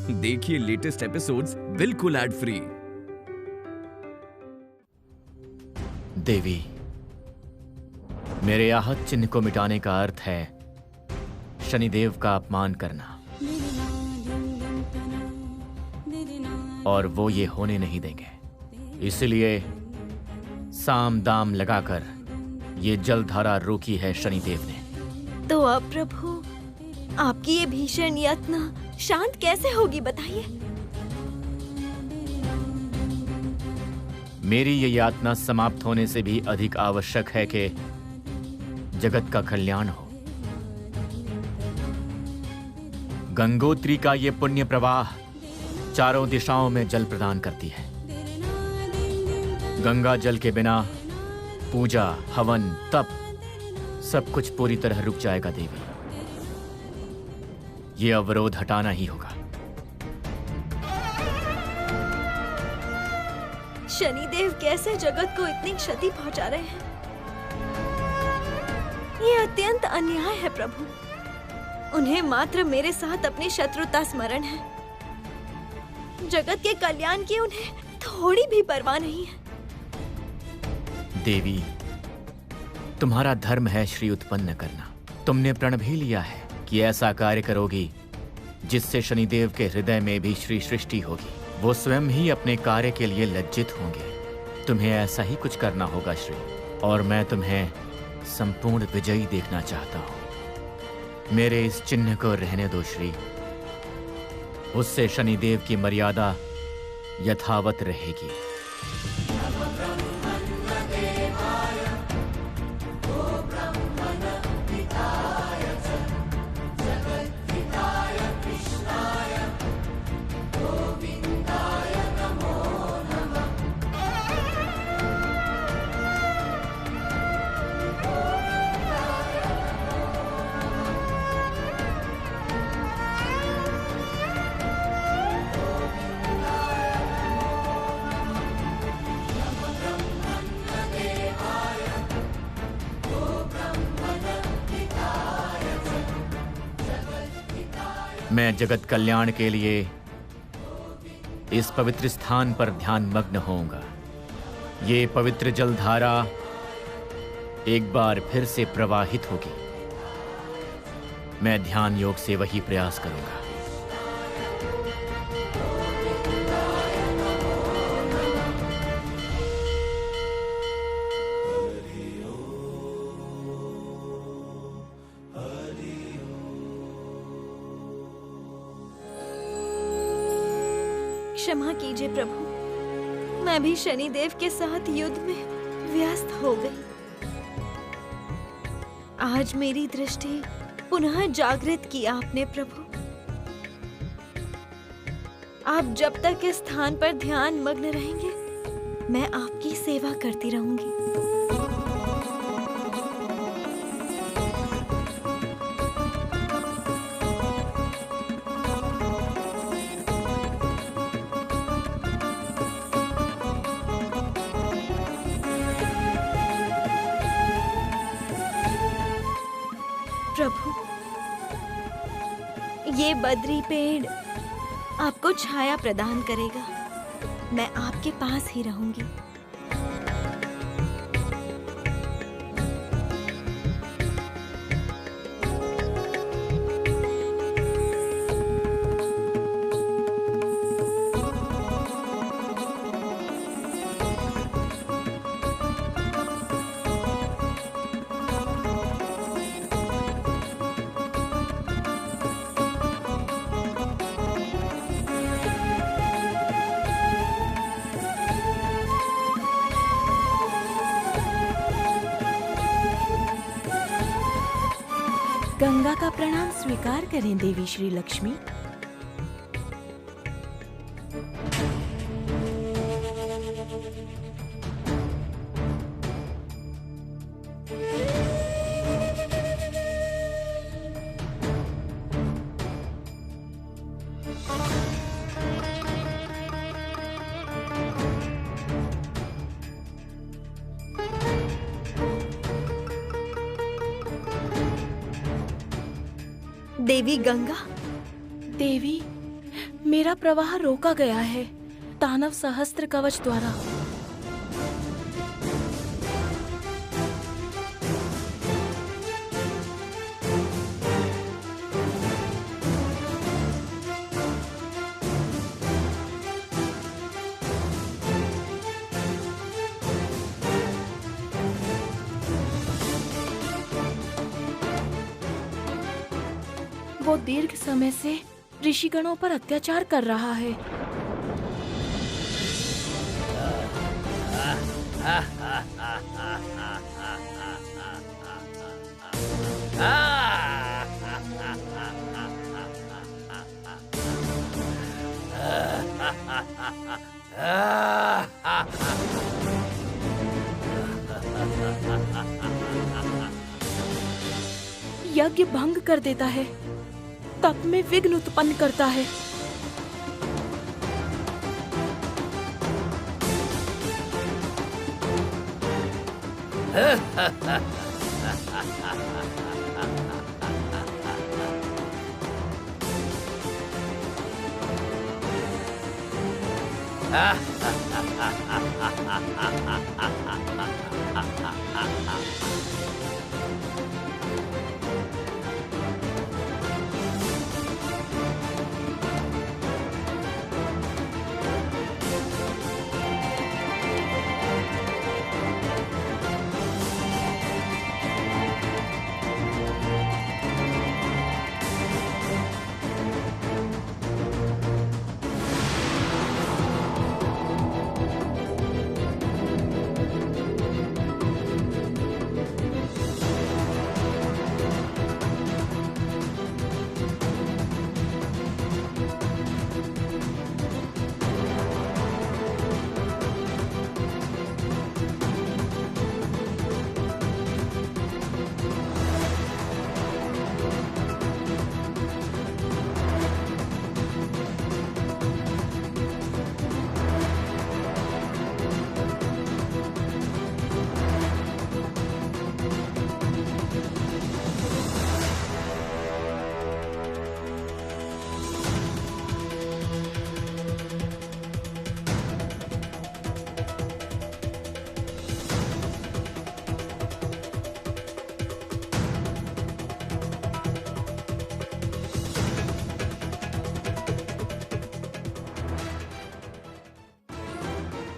देखिए latest episodes बिल्कुल ad free. देवी, मेरे आहत चिन्ह को मिटाने का अर्थ है शनिदेव का अपमान करना, और वो ये होने नहीं देंगे। इसलिए साम दाम लगाकर ये जलधारा रोकी है शनिदेव ने। तो अब प्रभु, आपकी ये भीषण यातना शांत कैसे होगी, बताइए। मेरी ये यातना समाप्त होने से भी अधिक आवश्यक है कि जगत का कल्याण हो। गंगोत्री का ये पुण्य प्रवाह चारों दिशाओं में जल प्रदान करती है। गंगा जल के बिना पूजा, हवन, तप सब कुछ पूरी तरह रुक जाएगा देवी। ये अवरोध हटाना ही होगा। शनिदेव कैसे जगत को इतनी क्षति पहुंचा रहे हैं? ये अत्यंत अन्याय है प्रभु। उन्हें मात्र मेरे साथ अपनी शत्रुता स्मरण है। जगत के कल्याण की उन्हें थोड़ी भी परवाह नहीं है। देवी, तुम्हारा धर्म है श्री उत्पन्न करना। तुमने प्रण भी लिया है कि ऐसा कार्य करोगी जिससे शनिदेव के हृदय में भी श्री सृष्टि होगी। वो स्वयं ही अपने कार्य के लिए लज्जित होंगे। तुम्हें ऐसा ही कुछ करना होगा श्री, और मैं तुम्हें संपूर्ण विजयी देखना चाहता हूं। मेरे इस चिन्ह को रहने दो श्री, उससे शनिदेव की मर्यादा यथावत रहेगी। मैं जगत कल्याण के लिए इस पवित्र स्थान पर ध्यान मग्न होऊंगा। ये पवित्र जलधारा एक बार फिर से प्रवाहित होगी। मैं ध्यान योग से वही प्रयास करूंगा। क्षमा कीजिए प्रभु, मैं भी शनिदेव के साथ युद्ध में व्यस्त हो गई। आज मेरी दृष्टि पुनः जागृत की आपने प्रभु। आप जब तक इस स्थान पर ध्यान मग्न रहेंगे, मैं आपकी सेवा करती रहूंगी। प्रभु, ये बद्री पेड़ आपको छाया प्रदान करेगा। मैं आपके पास ही रहूंगी। गंगा का प्रणाम स्वीकार करें देवी श्री लक्ष्मी। देवी गंगा, देवी, मेरा प्रवाह रोका गया है दानव सहस्त्र कवच द्वारा। वो दीर्घ समय से ऋषिगणों पर अत्याचार कर रहा है। यज्ञ भंग कर देता है, तप में विघ्न उत्पन्न करता है।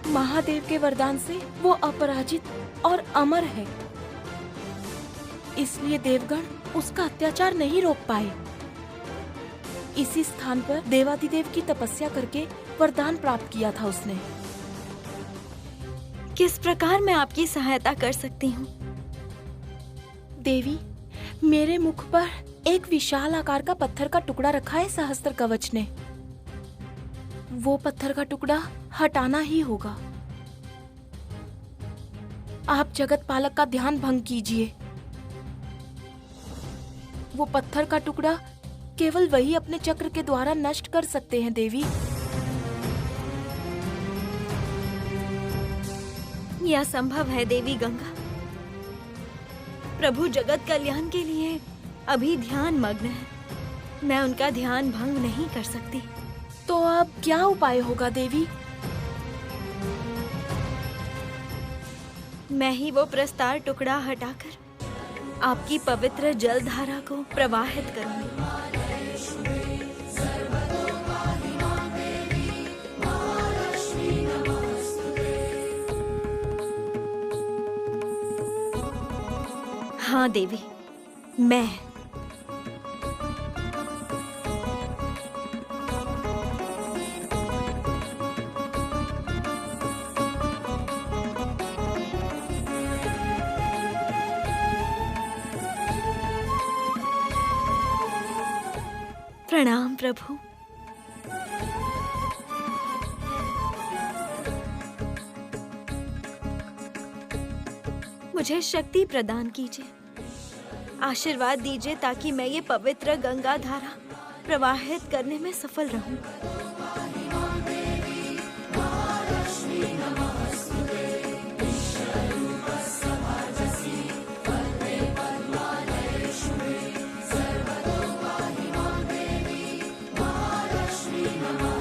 महादेव के वरदान से वो अपराजित और अमर है, इसलिए देवगण उसका अत्याचार नहीं रोक पाए। इसी स्थान पर देवादिदेव की तपस्या करके वरदान प्राप्त किया था उसने। किस प्रकार मैं आपकी सहायता कर सकती हूँ? देवी, मेरे मुख पर एक विशाल आकार का पत्थर का टुकड़ा रखा है सहस्त्र कवच ने। वो पत्थर का टुकड़ा हटाना ही होगा। आप जगत पालक का ध्यान भंग कीजिए। वो पत्थर का टुकड़ा केवल वही अपने चक्र के द्वारा नष्ट कर सकते हैं देवी। यह संभव है देवी गंगा। प्रभु जगत कल्याण के लिए अभी ध्यान मग्न है, मैं उनका ध्यान भंग नहीं कर सकती। तो अब क्या उपाय होगा देवी? मैं ही वो प्रस्तार टुकड़ा हटाकर आपकी पवित्र जल धारा को प्रवाहित करूंगी। हाँ देवी, मैं प्रणाम प्रभु। मुझे शक्ति प्रदान कीजिए, आशीर्वाद दीजिए ताकि मैं ये पवित्र गंगा धारा प्रवाहित करने में सफल रहूं। Namaste.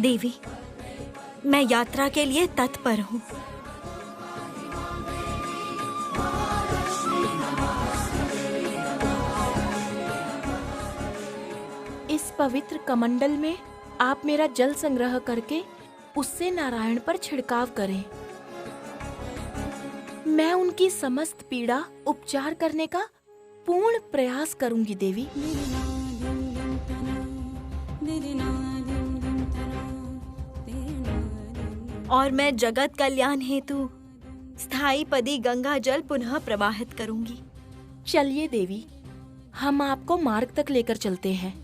देवी, मैं यात्रा के लिए तत्पर हूँ। इस पवित्र कमंडल में आप मेरा जल संग्रह करके उससे नारायण पर छिड़काव करें। मैं उनकी समस्त पीड़ा उपचार करने का पूर्ण प्रयास करूंगी देवी। और मैं जगत कल्याण हेतु स्थायी पदी गंगा जल पुनः प्रवाहित करूंगी। चलिए देवी, हम आपको मार्ग तक लेकर चलते हैं।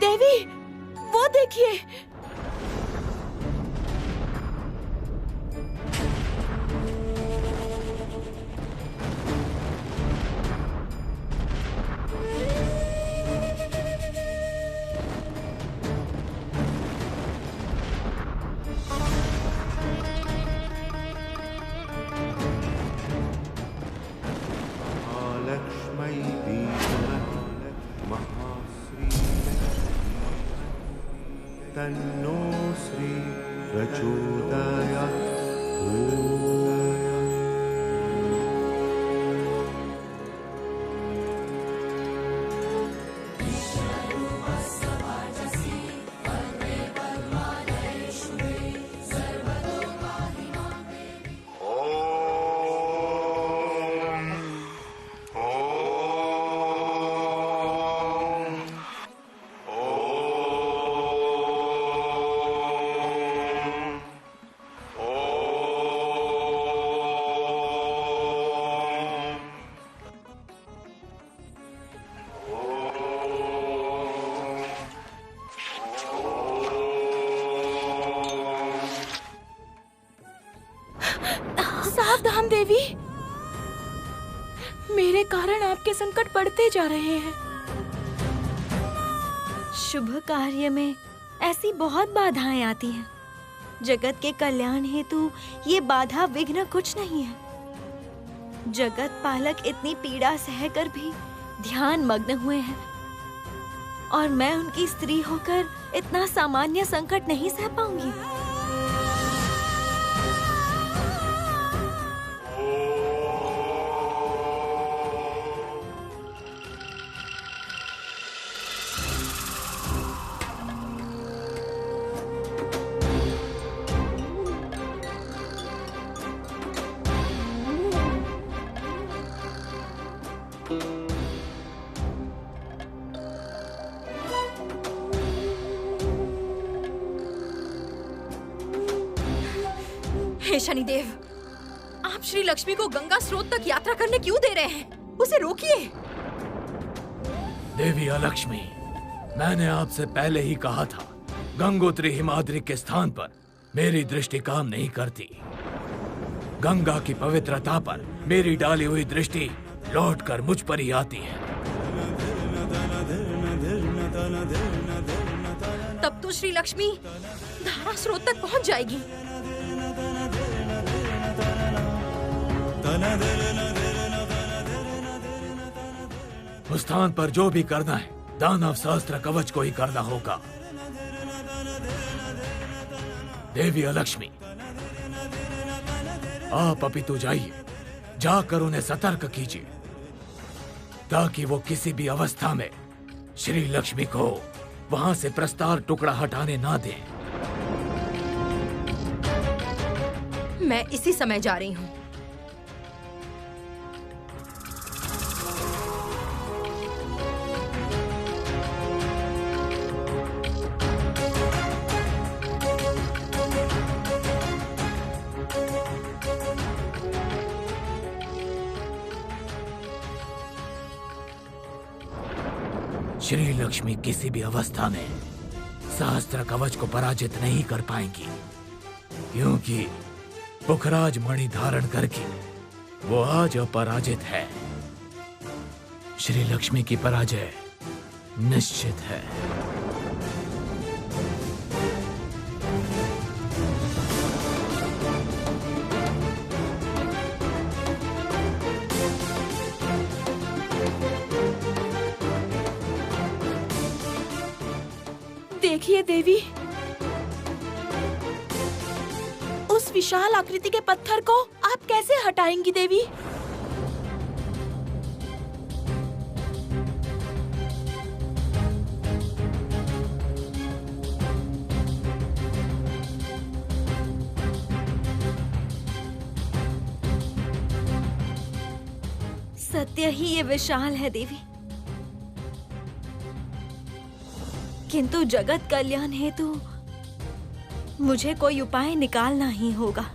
देवी, वो देखिए। तन्नो श्री प्रचोदयात्। सावधान देवी, मेरे कारण आपके संकट बढ़ते जा रहे हैं। शुभ कार्य में ऐसी बहुत बाधाएं आती हैं। जगत के कल्याण हेतु ये बाधा विघ्न कुछ नहीं है। जगत पालक इतनी पीड़ा सहकर भी ध्यान मग्न हुए हैं, और मैं उनकी स्त्री होकर इतना सामान्य संकट नहीं सह पाऊंगी। हे शनिदेव, आप श्री लक्ष्मी को गंगा स्रोत तक यात्रा करने क्यों दे रहे हैं? उसे रोकिए। देवी अलक्ष्मी, मैंने आपसे पहले ही कहा था, गंगोत्री हिमाद्री के स्थान पर मेरी दृष्टि काम नहीं करती। गंगा की पवित्रता पर मेरी डाली हुई दृष्टि लौटकर मुझ पर ही आती है। तब तो श्री लक्ष्मी धारा स्रोत तक पहुंच जाएगी। उस स्थान पर जो भी करना है, दानव सहस्त्र कवच को ही करना होगा। देवी अलक्ष्मी, आप अपितु जाइए, जाकर उन्हें सतर्क कीजिए, ताकि वो किसी भी अवस्था में श्री लक्ष्मी को वहां से प्रस्तार टुकड़ा हटाने ना दें। मैं इसी समय जा रही हूँ। श्री लक्ष्मी किसी भी अवस्था में सहस्त्र कवच को पराजित नहीं कर पाएंगी, क्योंकि पुखराज मणि धारण करके वो आज अपराजित है। श्री लक्ष्मी की पराजय निश्चित है। देखिए देवी, उस विशाल आकृति के पत्थर को आप कैसे हटाएंगी देवी? सत्य ही ये विशाल है देवी, किंतु जगत कल्याण हेतु मुझे कोई उपाय निकालना ही होगा।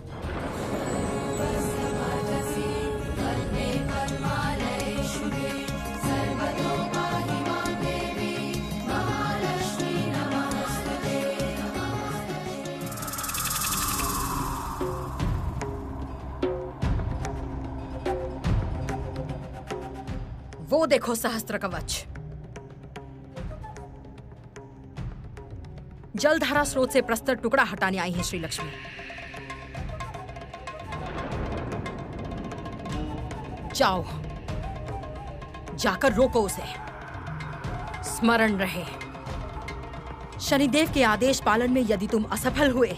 वो देखो सहस्त्र कवच। जलधारा स्रोत से प्रस्तर टुकड़ा हटाने आई है श्री लक्ष्मी। जाओ, जाकर रोको उसे। स्मरण रहे, शनिदेव के आदेश पालन में यदि तुम असफल हुए,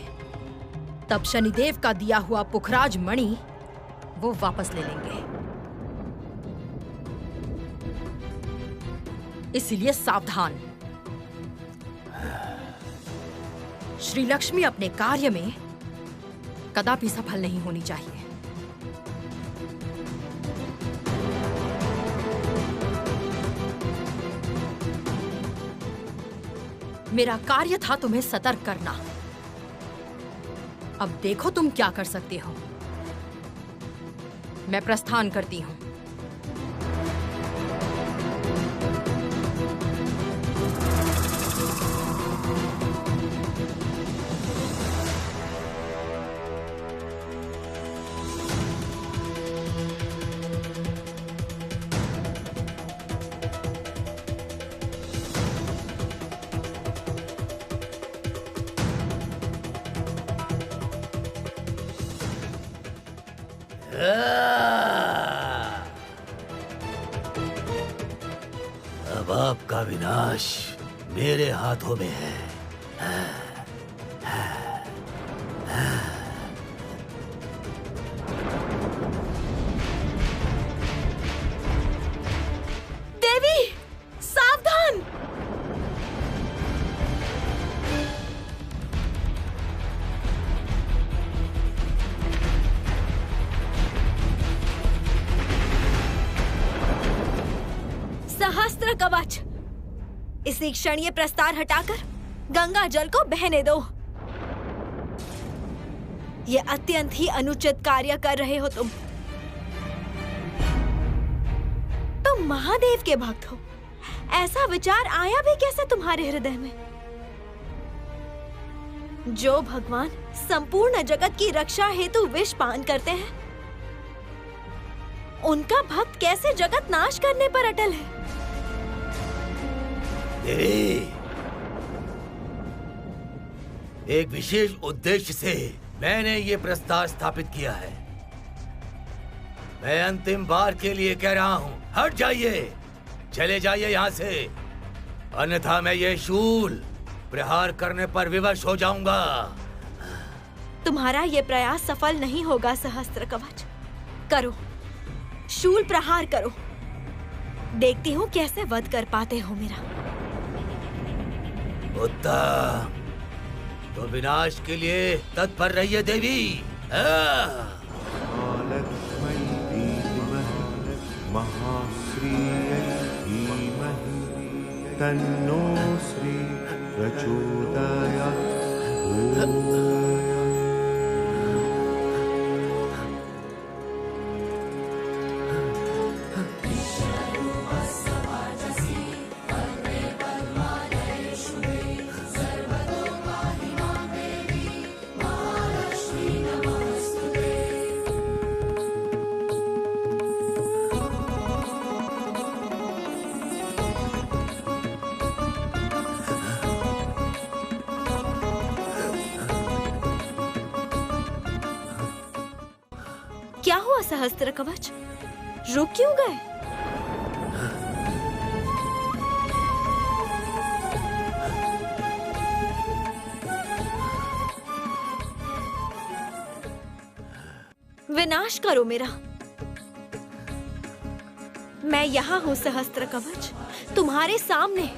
तब शनिदेव का दिया हुआ पुखराज मणि वो वापस ले लेंगे। इसलिए सावधान। श्री लक्ष्मी अपने कार्य में कदापि सफल नहीं होनी चाहिए। मेरा कार्य था तुम्हें सतर्क करना। अब देखो तुम क्या कर सकते हो। मैं प्रस्थान करती हूं। अब आपका विनाश मेरे हाथों में है। देवी, सावधान! सहस्त्र कवच, इसी क्षण ये प्रस्तार हटाकर गंगा जल को बहने दो। ये अत्यंत ही अनुचित कार्य कर रहे हो तुम। तुम महादेव के भक्त हो, ऐसा विचार आया भी कैसे तुम्हारे हृदय में? जो भगवान संपूर्ण जगत की रक्षा हेतु विष पान करते हैं, उनका भक्त कैसे जगत नाश करने पर अटल है? देवी, एक विशेष उद्देश्य से मैंने ये प्रस्ताव स्थापित किया है। मैं अंतिम बार के लिए कह रहा हूँ, हट जाइए, चले जाइए यहाँ से, अन्यथा मैं ये शूल प्रहार करने पर विवश हो जाऊंगा। तुम्हारा ये प्रयास सफल नहीं होगा सहस्त्र कवच। करो, शूल प्रहार करो, देखती हूँ कैसे वध कर पाते हो मेरा। उत्तम, तो विनाश के लिए तत्पर रहिए देवी। महालक्ष्मी धीमहि महाश्रियै धीमहि तन्नो श्री प्रचोदयात्। हुआ सहस्त्र कवच? रुक क्यों गए? विनाश करो मेरा। मैं यहाँ हूँ सहस्त्र कवच, तुम्हारे सामने।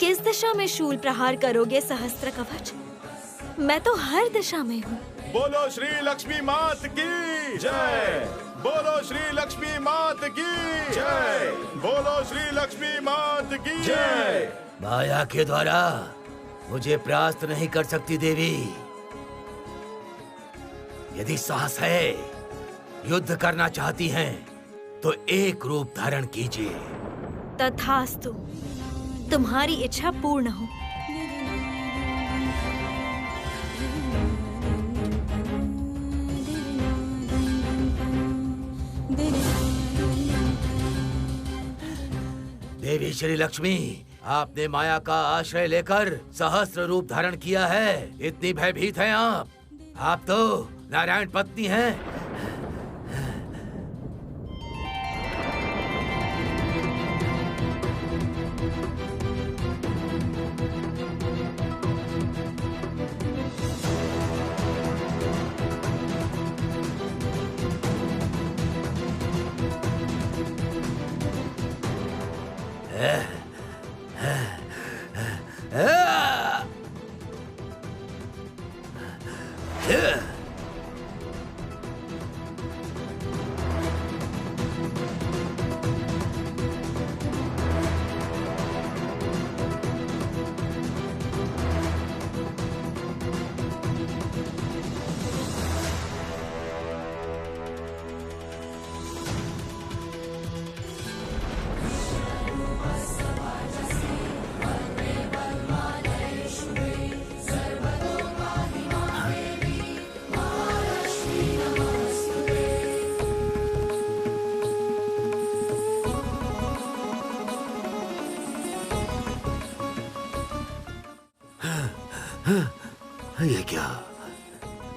किस दिशा में शूल प्रहार करोगे सहस्त्र कवच? मैं तो हर दिशा में हूँ। बोलो श्री लक्ष्मी मात की जय। बोलो श्री लक्ष्मी मात की जय। बोलो श्री लक्ष्मी मात की जय। माया के द्वारा मुझे परास्त नहीं कर सकती देवी। यदि साहस है, युद्ध करना चाहती हैं, तो एक रूप धारण कीजिए। तथास्तु, तुम्हारी इच्छा पूर्ण हो। देवी श्री लक्ष्मी, आपने माया का आश्रय लेकर सहस्त्र रूप धारण किया है। इतनी भयभीत हैं आप तो नारायण पत्नी हैं। ये क्या?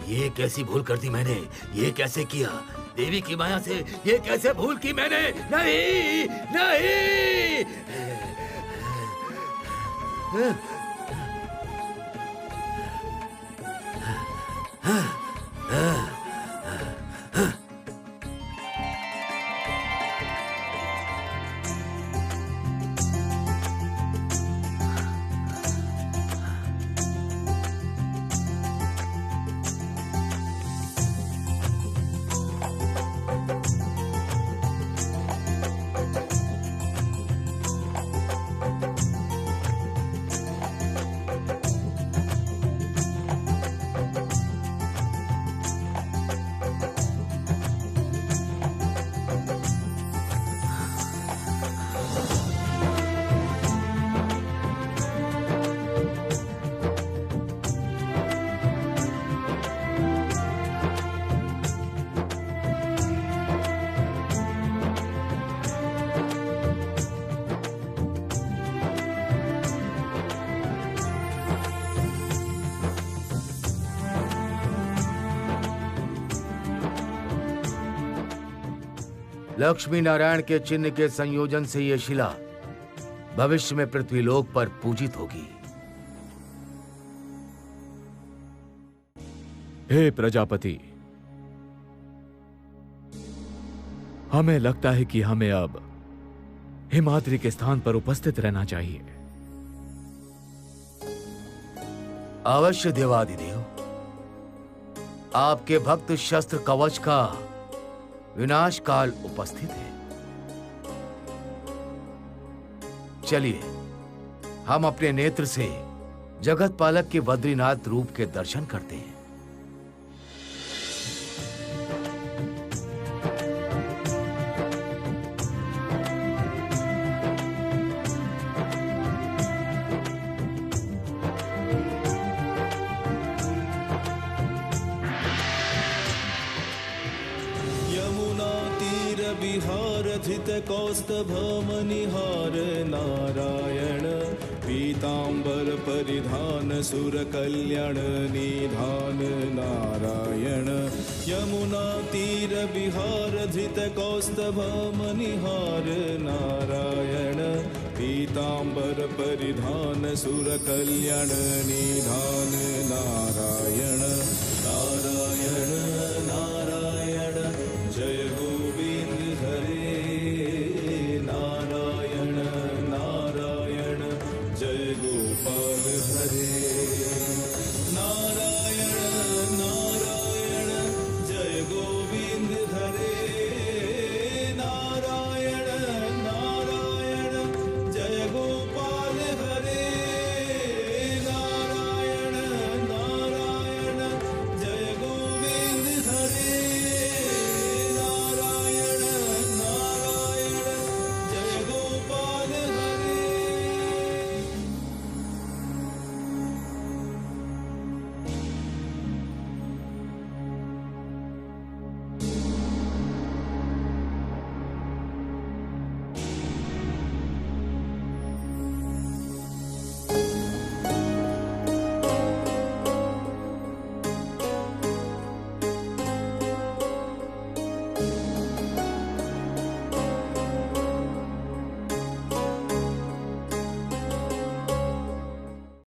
ये कैसी भूल कर दी मैंने? ये कैसे किया? देवी की माया से ये कैसे भूल की मैंने? नहीं, नहीं। लक्ष्मी नारायण के चिन्ह के संयोजन से यह शिला भविष्य में पृथ्वीलोक पर पूजित होगी। हे प्रजापति, हमें लगता है कि हमें अब हिमाद्री के स्थान पर उपस्थित रहना चाहिए। अवश्य देवाधिदेव, आपके भक्त शस्त्र कवच का विनाश काल उपस्थित है। चलिए हम अपने नेत्र से जगत पालक के बद्रीनाथ रूप के दर्शन करते हैं। कौस्तभमनिहार नारायण पीताम्बर परिधान सुर कल्याण निधान नारायण यमुना तीर विहार धृत कौस्तभमनिहार नारायण पीताम्बर परिधान सुर कल्याण निधान नारायण नारायण